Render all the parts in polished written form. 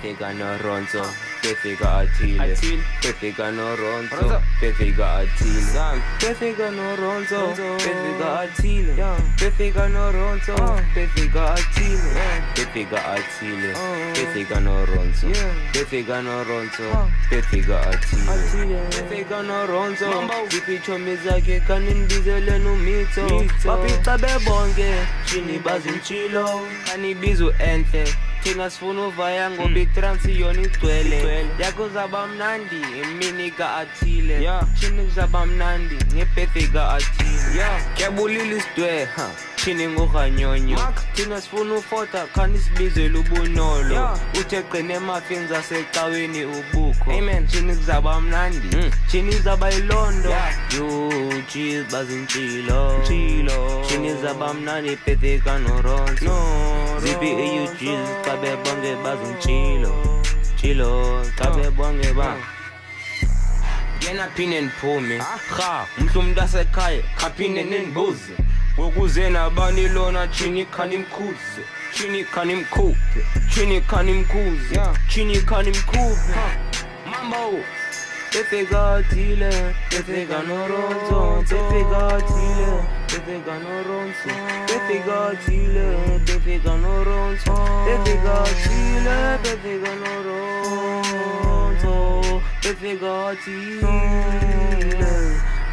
befika no Ronzo, befika Athile, befika no Ronzo, befika Athile, befika no Ronzo, befika Athile, befika no Ronzo, befika Athile, befika Athile, befika no Ronzo, befika no Ronzo, befika Athile, befika no Ronzo, zipichomi zakhe kanindizele numitho, baphica bebonke chini bazinchilo, kanibizo enhle thina sifuna uvaya ngoba itransi yona igcwele yakho zaba mnandi imini ka-Athile chini kuzaba mnandi ngebirthday ka-Athile kuyabulila isidwe thini ngorhanyonyo thina sifuna ufota khani sibizele ubunolo uthe qine emafini zasecaweni ubukho chini kuzaba mnandi chini zaba ilondo yo cheese bazintshilo chini zaba mnandi ibirthday kaNoronzo zipi eug's kabe bonge bazintshilo kabe bonge ba yena phinde niphume umhlu umuntu asekhaya khaphinde nindibuze ngokuze nabani lona chini khani mkhuze chini khani mkhuphe chini khani mkhuze chini khani mkhuphe mambo befika Athile befika noRonzo befika Athile befika noRonzo befika Athile befika noRonzo befika Athile befika noRonzo befika Athile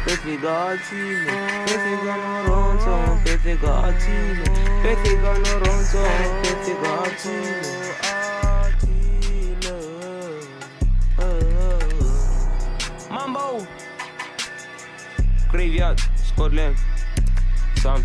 befika Athile befika noRonzo befika Athile befika noRonzo befika Athile Mambo Graveyard Scotland Sam